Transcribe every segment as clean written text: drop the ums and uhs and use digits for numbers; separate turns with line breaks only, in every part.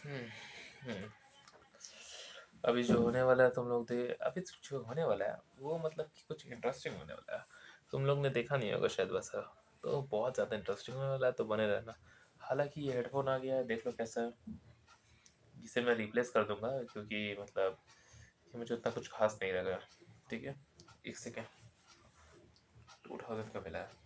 हम्म, हम्म। अभी जो होने वाला है तुम लोग दे अभी जो होने वाला है वो मतलब कि कुछ इंटरेस्टिंग होने वाला है। तुम लोग ने देखा नहीं होगा शायद वैसा। तो बहुत ज़्यादा इंटरेस्टिंग होने वाला है, तो बने रहना। हालांकि ये हेडफोन आ गया है, देख लो कैसा है। इसे मैं रिप्लेस कर दूंगा क्योंकि मतलब ये मुझे उतना कुछ खास नहीं लगा। ठीक है, एक सेकेंड। 2000 का मिला है।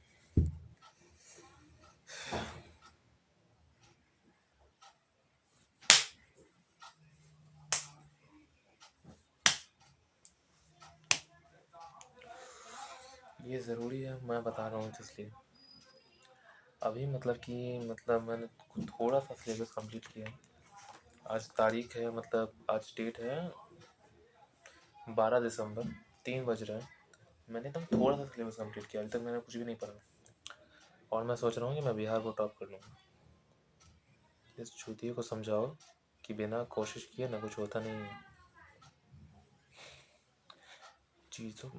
ये ज़रूरी है, मैं बता रहा हूँ इसलिए। अभी मतलब कि मतलब मैंने थोड़ा सा सिलेबस कंप्लीट किया। आज तारीख है, मतलब आज डेट है 12 दिसंबर, 3 बज रहे हैं। मैंने एकदम थोड़ा सा सिलेबस कंप्लीट किया, अभी तक मैंने कुछ भी नहीं पढ़ा। और मैं सोच रहा हूँ कि मैं बिहार को टॉप कर लूँगा। इस चूतिए को समझाओ कि बिना कोशिश किए ना कुछ होता नहीं है।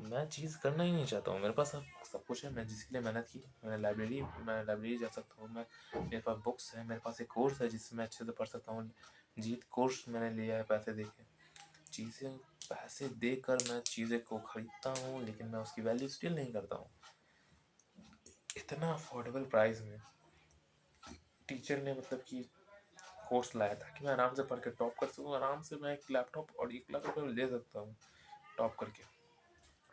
मैं चीज़ करना ही नहीं चाहता हूँ। मेरे पास सब कुछ है, मैं जिसके लिए मेहनत की। मैं लाइब्रेरी जा सकता हूँ। मैं मेरे पास बुक्स है, मेरे पास एक कोर्स है जिससे मैं अच्छे से पढ़ सकता हूँ। जीत कोर्स मैंने लिया है पैसे दे के। चीज़ें पैसे देकर मैं चीज़ें को खरीदता हूँ, लेकिन मैं उसकी वैल्यू स्टिल नहीं करता हूँ। इतना अफोर्डेबल प्राइस में टीचर ने मतलब कि कोर्स लाया था कि मैं आराम से पढ़ के टॉप कर सकूँ। आराम से मैं एक लैपटॉप और 1 लाख रुपए में ले सकता हूँ टॉप करके।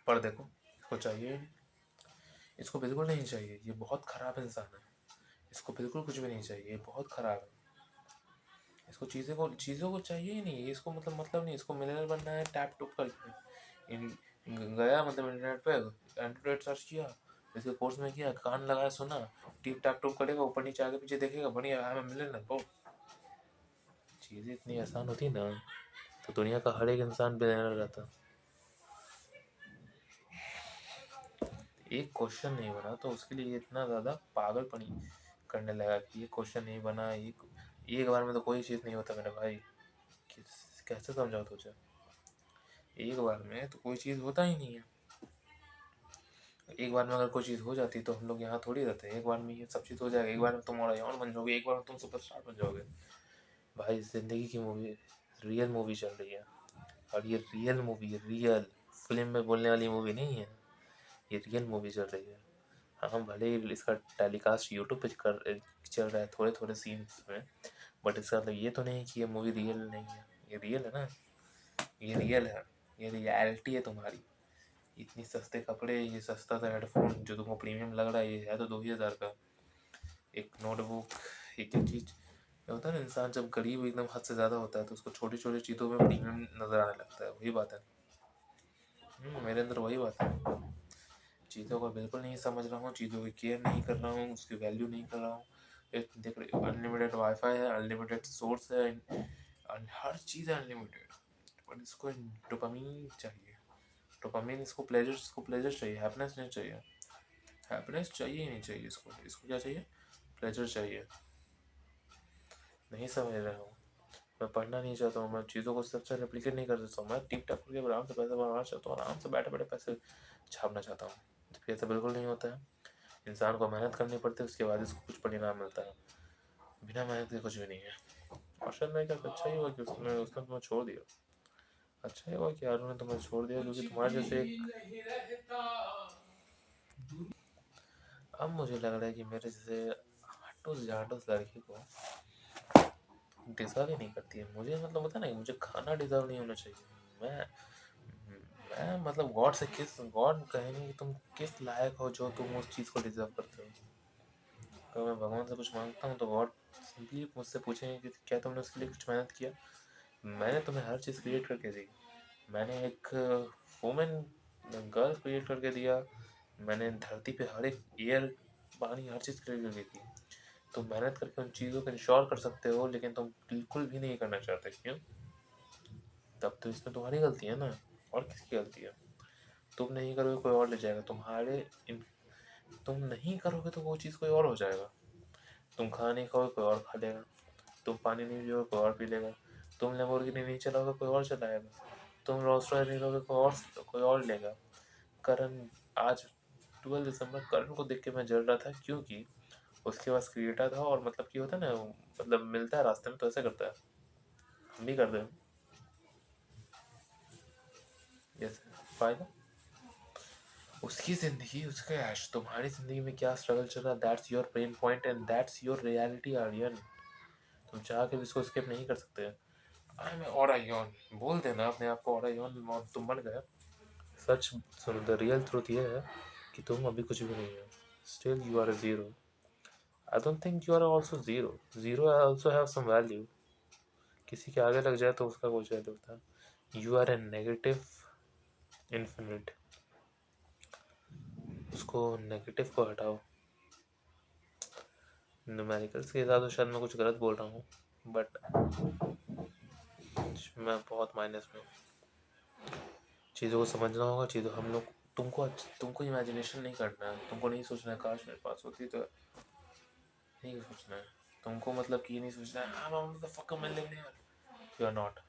पर देखो, इसको चाहिए ही नहीं। इसको बिल्कुल नहीं चाहिए। ये बहुत ख़राब इंसान है। इसको बिल्कुल कुछ भी नहीं चाहिए, ये बहुत ख़राब है। इसको चीज़ों को चाहिए ही नहीं। इसको मतलब नहीं। इसको मिलियनर बनना है टैप टूप करके। गया मतलब इंटरनेट पे एंड्रॉइड सर्च किया, इसके कोर्स में किया, कान लगाया, सुना, टिप टैप टूप करेगा, ऊपर नीचे आगे पीछे देखेगा, बढ़िया आई एम मिलियनर। बहुत चीज़ें इतनी आसान होती ना तो दुनिया का हर एक इंसान बिलियनर रहता। एक क्वेश्चन नहीं बना तो उसके लिए इतना ज़्यादा पागलपनी करने लगा कि ये क्वेश्चन नहीं बना। एक बार में तो कोई चीज़ नहीं होता मेरे भाई। कैसे समझाओ तुझे? एक बार में तो कोई चीज़ होता ही नहीं है। एक बार में अगर कोई चीज़ हो जाती तो हम लोग यहाँ थोड़ी रहते। एक बार में ये सब चीज़ हो जाएगा। एक बार में तुम और बन जाओगे, एक बार में तुम सुपरस्टार बन जाओगे। भाई ज़िंदगी की मूवी, रियल मूवी चल रही है। और ये रियल मूवी, रियल फिल्म में बोलने वाली मूवी नहीं है। ये रियल मूवी चल रही है। हाँ, भले ही इसका टेलीकास्ट यूट्यूब पे चल रहा है थोड़े थोड़े सीन्स में, बट इसका मतलब ये तो नहीं कि ये मूवी रियल नहीं है। ये रियल है ना। ये रियल है। ये रियलिटी है तुम्हारी। इतनी सस्ते कपड़े, ये सस्ता सा हेडफोन जो तुमको प्रीमियम लग रहा है, ये है तो 2000 का। एक नोटबुक, एक एक चीज़ होता है ना, इंसान जब गरीब एकदम हद से ज़्यादा होता है तो उसको छोटी छोटी चीज़ों में प्रीमियम नज़र आने लगता है। वही बात है। मेरे अंदर वही बात है। चीज़ों को बिल्कुल नहीं समझ रहा हूँ, चीज़ों की केयर नहीं कर रहा हूँ, उसकी वैल्यू नहीं कर रहा हूँ। एक देख रहे, अनलिमिटेड वाईफाई है, अनलिमिटेड सोर्स है, हर चीज़ है अनलिमिटेड। पर इसको डोपामीन चाहिए। डोपामीन, इसको प्लेजर चाहिए, हैप्पीनेस नहीं चाहिए। हैप्पीनेस चाहिए ही नहीं चाहिए इसको। इसको क्या चाहिए? प्लेजर चाहिए। नहीं समझ रहा हूँ। मैं पढ़ना नहीं चाहता हूँ। मैं चीज़ों को सच से रेप्लिकेट नहीं कर सकता हूँ। मैं टिप टॉप करके आराम से पैसे बनाना चाहता हूँ। आराम से बैठे बैठे पैसे छापना चाहता हूँ, जबकि ऐसा बिल्कुल नहीं होता है। इंसान को मेहनत करनी पड़ती है, उसके बाद इसको कुछ परिणाम मिलता है। बिना मेहनत के कुछ भी नहीं है। और शायद मैं क्या, अच्छा ही हुआ कि उसने तुम्हें छोड़ दिया। अच्छा ही हुआ कि यारों ने तुम्हें छोड़ दिया, क्योंकि तुम्हारे जैसे एक, अब मुझे लग रहा है कि मेरे जैसे हटूस जाटूस लड़की को डिजर्व ही नहीं करती है। मुझे मतलब होता है ना कि मुझे खाना डिजर्व नहीं होना चाहिए। मैं मतलब गॉड कहेंगे कि तुम किस लायक हो जो तुम उस चीज़ को डिजर्व करते हो। अगर मैं भगवान से कुछ मांगता हूँ तो गॉड सिंपली मुझसे पूछेंगे कि क्या तुमने उसके लिए कुछ मेहनत किया। मैंने तुम्हें हर चीज़ क्रिएट करके दी। मैंने एक वुमेन गर्ल क्रिएट करके दिया। मैंने धरती पे हर एक एयर, पानी, हर चीज़ क्रिएट करके दी। तुम मेहनत करके उन चीज़ों को इंश्योर कर सकते हो, लेकिन तुम बिल्कुल भी नहीं करना चाहते। क्यों? तब तो इसमें तुम्हारी गलती है ना। और किसकी गलती है? तुम नहीं करोगे कोई और ले जाएगा। तुम नहीं करोगे तो वो चीज़ कोई और हो जाएगा। तुम खाना नहीं खाओगे, कोई और खा लेगा। तुम पानी नहीं पियोगे, कोई और पी लेगा। तुम लैम्बोर्गिनी नहीं चलाओगे, कोई और चलाएगा। तुम रोल्स रॉयस नहीं लोगे, कोई और लेगा। करण, आज 12 दिसंबर, करण को देख के मैं जल रहा था, क्योंकि उसके पास क्रिएटा था। और मतलब कि होता है ना, मतलब मिलता है रास्ते में तो ऐसे करता है। हम भी करते हैं। यस, फायदा उसकी ज़िंदगी, उसका ऐश। तुम्हारी ज़िंदगी में क्या स्ट्रगल चल रहा है, that's your pain point and that's your reality Aryan. तुम चाह के भी इसको स्किप नहीं कर सकते। आई एम ओरायन, बोल देना अपने आप को ओरायन और तुम बन गए। सच सुनो, द रियल ट्रूथ ये है कि तुम अभी कुछ भी नहीं हो। Still you are a zero. I don't think you are also zero. Zero also have some value. किसी के आगे लग जाए तो उसका कुछ वैल्यू होता है। You are a negative infinite. उसको नेगेटिव को हटाओ। न्यूमेरिकल्स के हिसाब से शायद मैं कुछ गलत बोल रहा हूँ, बट मैं बहुत माइनस में हूँ। चीज़ों को समझना होगा। चीज़ों हम लोग तुमको इमेजिनेशन नहीं करना है। तुमको नहीं सोचना है काश मेरे पास होती तो, नहीं सोचना है तुमको। मतलब कि नहीं सोचना है I am the fucking millionaire. You are not.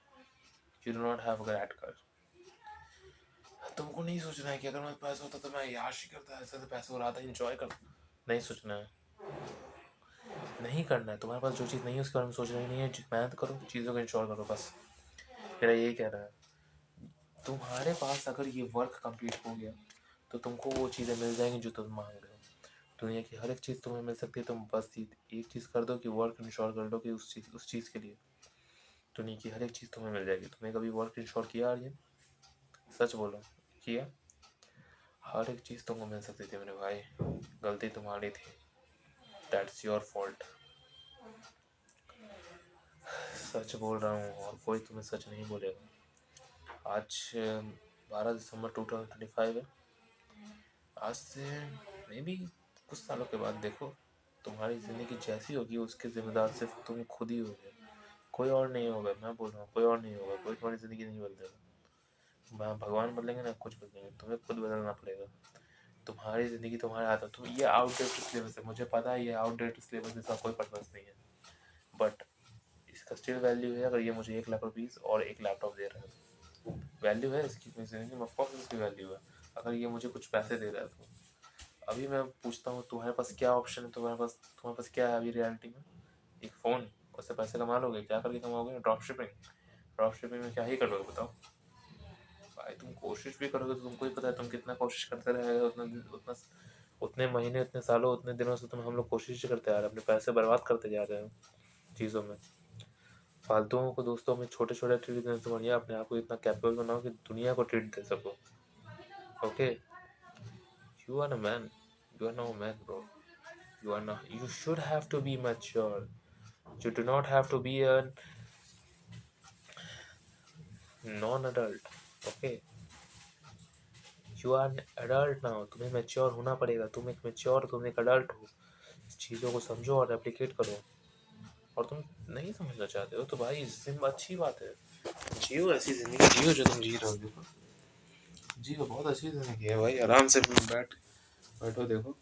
You do not have a great car. तुमको नहीं सोचना है कि अगर मेरे पास होता तो मैं याश ही करता, ऐसे पैसे उड़ाता, एंजॉय करता। नहीं सोचना है, नहीं करना है। तुम्हारे पास जो चीज़ नहीं है उसके बारे में सोचना ही नहीं है। मेहनत करो, चीज़ों को इंश्योर करो, बस मेरा यही कहना है। तुम्हारे पास अगर ये वर्क कंप्लीट हो गया तो तुमको वो चीज़ें मिल जाएंगी जो तुम मांग रहे हो। दुनिया की हर एक चीज़ तुम्हें मिल सकती है। तुम बस एक चीज़ कर दो कि वर्क इंश्योर कर लो कि उस चीज़ के लिए दुनिया की हर एक चीज़ तुम्हें मिल जाएगी। तुमने कभी वर्क इंश्योर किया आर्यन? सच बोलो, किया? हर एक चीज़ तुमको मिल सकती थी मेरे भाई। गलती तुम्हारी थी। That's your fault. सच बोल रहा हूँ और कोई तुम्हें सच नहीं बोलेगा। आज 12 दिसंबर 2025 है। आज से मे बी कुछ सालों के बाद देखो, तुम्हारी ज़िंदगी जैसी होगी उसके ज़िम्मेदार सिर्फ तुम खुद ही होगे। कोई और नहीं होगा। मैं बोल रहा हूँ कोई और नहीं होगा। कोई तुम्हारी ज़िंदगी नहीं बदलेगा। भगवान बदलेंगे ना, कुछ बदलेंगे, तुम्हें खुद बदलना पड़ेगा। तुम्हारी ज़िंदगी तुम्हारे हाथ में। तुम ये आउटडेटेड सिलेबस है, मुझे पता है ये आउटडेटेड सिलेबस, इसका कोई पर्पस नहीं है, बट इसका स्टिल वैल्यू है। अगर ये मुझे 1 लाख रुपीज़ और एक लैपटॉप दे रहा है तो वैल्यू है इसकी मेरी ज़िंदगी में। ऑफकोर्स इसकी वैल्यू है। अगर ये मुझे कुछ पैसे दे रहा है तो अभी मैं पूछता हूँ तुम्हारे पास क्या ऑप्शन है? तुम्हारे पास क्या है अभी रियलिटी में? एक फ़ोन। उससे पैसे कमा लोगे? क्या करके कमाओगे? Drop shipping. ड्रॉप शिपिंग में क्या ही करोगे बताओ भाई? तुम कोशिश भी करोगे तो तुमको ही पता है तुम कितना कोशिश करते रहेगा, उतना उतने महीने, उतने सालों, उतने दिनों से हम लोग कोशिश करते आ रहे हैं। अपने पैसे बर्बाद करते जा रहे हैं चीज़ों में, फालतुओं को। दोस्तों में छोटे छोटे ट्रीट देने से बढ़िया अपने आप को इतना कैपेबल बनाओ कि दुनिया को ट्रीट दे सको। Okay, you are a man. You are no man bro. You are not. You should have to be mature. You do not have to be a non-adult. Okay. You are an adult now. तुम्हें mature होना पड़ेगा। तुम एक adult हो। चीज़ों को समझो और रेप्लिकेट करो। और तुम नहीं समझना चाहते हो तो भाई अच्छी बात है। जियो ऐसी जिंदगी जियो जो तुम जी रहे हो। देखो, जियो बहुत अच्छी जिंदगी है भाई। आराम से बैठो देखो।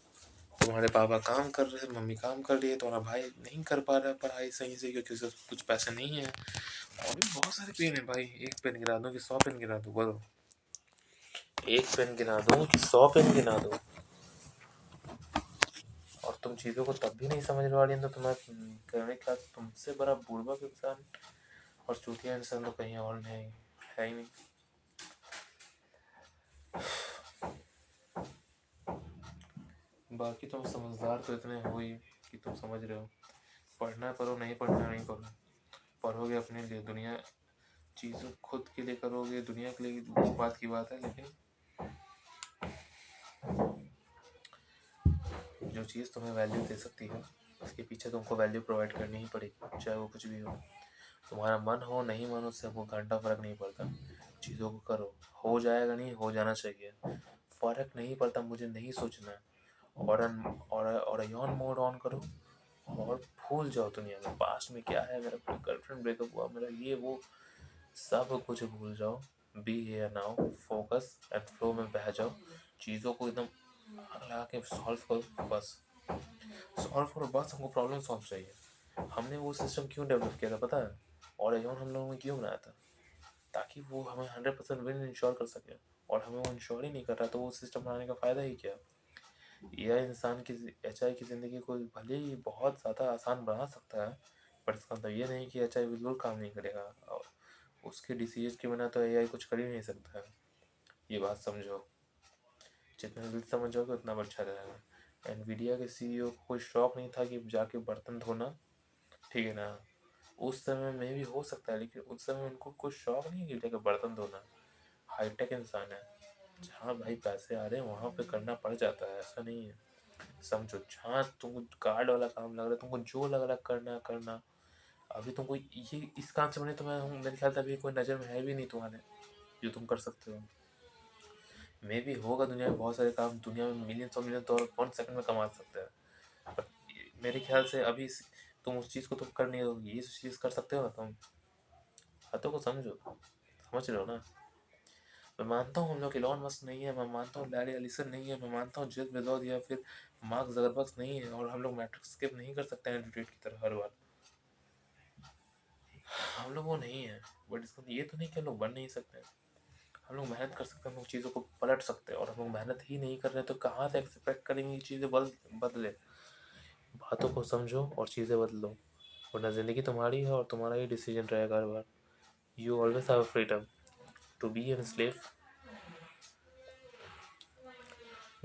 तुम्हारे पापा काम कर रहे हैं, मम्मी काम कर रही है, तुम्हारा भाई नहीं कर पा रहा है पढ़ाई सही से क्योंकि उसे कुछ पैसे नहीं है। और भी बहुत सारे पेन है भाई। एक पेन गिरा दूं कि 100 पेन गिरा दूं? बोलो, एक पेन गिरा दूं कि 100 पेन गिरा दूं? और तुम चीज़ों को तब भी नहीं समझ वाली तो तुम्हें कहने का, तुमसे बड़ा बुड़बक इंसान और चूतिया इंसान तो कहीं और नहीं है ही नहीं। बाकी तुम समझदार तो इतने हो ही कि तुम समझ रहे हो। पढ़ना करो, नहीं पढ़ना नहीं करो। पढ़ोगे अपने लिए, दुनिया चीज़ों खुद के लिए करोगे, दुनिया के लिए वो बात की बात है। लेकिन जो चीज़ तुम्हें वैल्यू दे सकती है उसके पीछे तुमको वैल्यू प्रोवाइड करनी ही पड़ेगी, चाहे वो कुछ भी हो। तुम्हारा मन हो नहीं मन हो, उससे हमको घंटा फ़र्क नहीं पड़ता। चीज़ों को करो, हो जाएगा, नहीं हो जाना चाहिए, फ़र्क नहीं पड़ता। मुझे नहीं सोचना है। और यौन मोड ऑन करो और भूल जाओ दुनिया में। पास्ट में क्या है, मेरा गर्लफ्रेंड ब्रेकअप हुआ, मेरा ये वो, सब कुछ भूल जाओ। Be here now, focus and flow में बह जाओ। चीज़ों को एकदम लगा के सॉल्व करो, बस सॉल्व करो, बस हमको प्रॉब्लम सॉल्व चाहिए। हमने वो सिस्टम क्यों डेवलप किया था पता है? और एजोन हम लोगों ने क्यों बनाया था? ताकि वो हमें 100% विन इंश्योर कर सके। और हमें वो इंश्योर ही नहीं कर रहा तो वो सिस्टम बनाने का फ़ायदा ही क्या? यह इंसान की एचआई की ज़िंदगी को भले ही बहुत ज़्यादा आसान बना सकता है, पर इसका मतलब ये नहीं कि एचआई बिल्कुल काम नहीं करेगा। उसके डिसीजन के बिना तो एआई कुछ कर ही नहीं सकता है, ये बात समझो। जितना जल्दी समझोगे उतना अच्छा रहेगा। एनवीडिया के सीईओ को कोई शौक नहीं था कि जाके बर्तन धोना, ठीक है ना। उस समय में भी हो सकता है, लेकिन उस समय उनको कोई शौक नहीं है कि जाके बर्तन धोना। हाईटेक इंसान है, जहाँ भाई पैसे आ रहे हैं वहाँ पे करना पड़ जाता है, ऐसा नहीं है। समझो, जहाँ तुमको कार्ड वाला काम लग रहा है, तुमको जो लग रहा है करना करना। अभी तुमको ये इस काम से बने तो मैं हूँ, मेरे ख्याल से अभी कोई नज़र में है भी नहीं तुम्हारे जो तुम कर सकते हो। मे भी होगा दुनिया में बहुत सारे काम, दुनिया में मिलियन मिलियन तो 1 सेकंड में कमा सकते हैं, पर मेरे ख्याल से अभी तुम उस चीज़ को तुम कर नहीं हो, ये चीज़ कर सकते हो ना तुम। बातों को समझो, समझ रहे हो ना। मैं मानता हूँ हम लोग इलॉन मस्क नहीं है, मैं मानता हूँ लैरी एलिसन नहीं है, मैं मानता हूँ जेफ बेजोस या फिर मार्क जकरबर्ग नहीं है, और हम लोग मैट्रिक्स स्किप नहीं कर सकते हैं एंड्रॉइड की तरह हर बार। हम लोग वो नहीं है, बट इसका ये तो नहीं कि हम लोग बन नहीं सकते। हम लोग मेहनत कर सकते हैं, हम लोग चीज़ों को पलट सकते हैं, और हम लोग मेहनत ही नहीं कर रहे तो कहाँ से एक्सपेक्ट करेंगे ये चीज़ें बदले। बातों को समझो और चीज़ें बदलो, वरना ज़िंदगी तुम्हारी है और तुम्हारा ही डिसीजन रहेगा हर बार। You always have freedom to be an slave.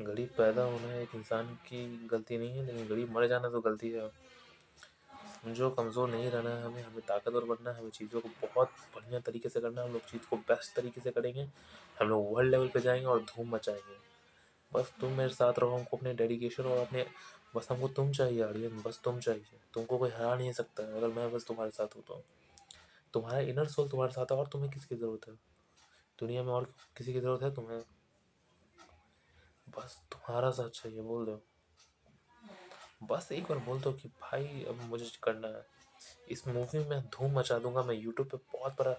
गरीब पैदा होना एक इंसान की गलती नहीं है, लेकिन गरीब मर जाना तो गलती है। समझो, कमज़ोर नहीं रहना है हमें, हमें ताकतवर बनना है, हमें चीज़ों को बहुत बढ़िया तरीके से करना है। हम लोग चीज़ को बेस्ट तरीके से करेंगे, हम लोग वर्ल्ड लेवल पे जाएंगे और धूम मचाएंगे। बस तुम मेरे साथ रहो, हमको अपने डेडिकेशन और अपने, बस हमको तुम चाहिए आर्यन, बस तुम चाहिए। तुमको कोई हरा नहीं सकता है अगर मैं बस तुम्हारे साथ हूँ तो। तुम्हारा इनर सोल तुम्हारे साथ है, और तुम्हें किसकी ज़रूरत है दुनिया में, और किसी की ज़रूरत है तुम्हें? बस तुम्हारा साथ चाहिए, बोल दो, बस एक बार बोल दो कि भाई अब मुझे करना है। इस मूवी में धूम मचा दूंगा मैं, यूट्यूब पे बहुत बड़ा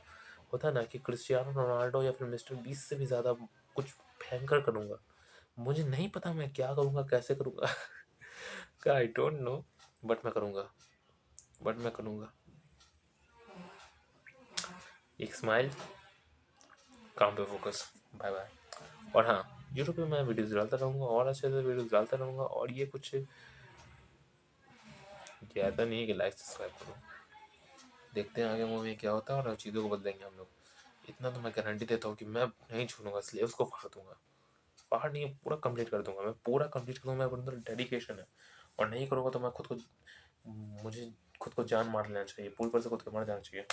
होता है ना कि क्रिस्टियानो रोनाल्डो या फिर मिस्टर बीस से भी ज़्यादा कुछ भयंकर करूँगा। मुझे नहीं पता मैं क्या करूँगा, कैसे करूँगा का आई डोंट नो, बट मैं करूँगा, बट मैं करूँगा। एक स्माइल, काम पे फोकस, बाय बाय। और हाँ, यूट्यूब पे मैं वीडियोस डालता रहूँगा, और अच्छे से वीडियोस डालता रहूँगा, और ये कुछ ऐसा नहीं है कि लाइक सब्सक्राइब करो। देखते हैं आगे मूवी में क्या होता है और चीज़ों को बदलेंगे हम लोग। इतना तो मैं गारंटी देता हूँ कि मैं नहीं छोड़ूंगा, स्लेव्स को फाड़ दूंगा। फाड़ नहीं, पूरा कंप्लीट कर दूंगा, मैं पूरा कंप्लीट कर दूंगा। मेरे अंदर डेडिकेशन है, और नहीं करूँगा तो मैं खुद को, मुझे खुद को जान मार लेना चाहिए, पूरी तरह से खुद को मर जाना चाहिए।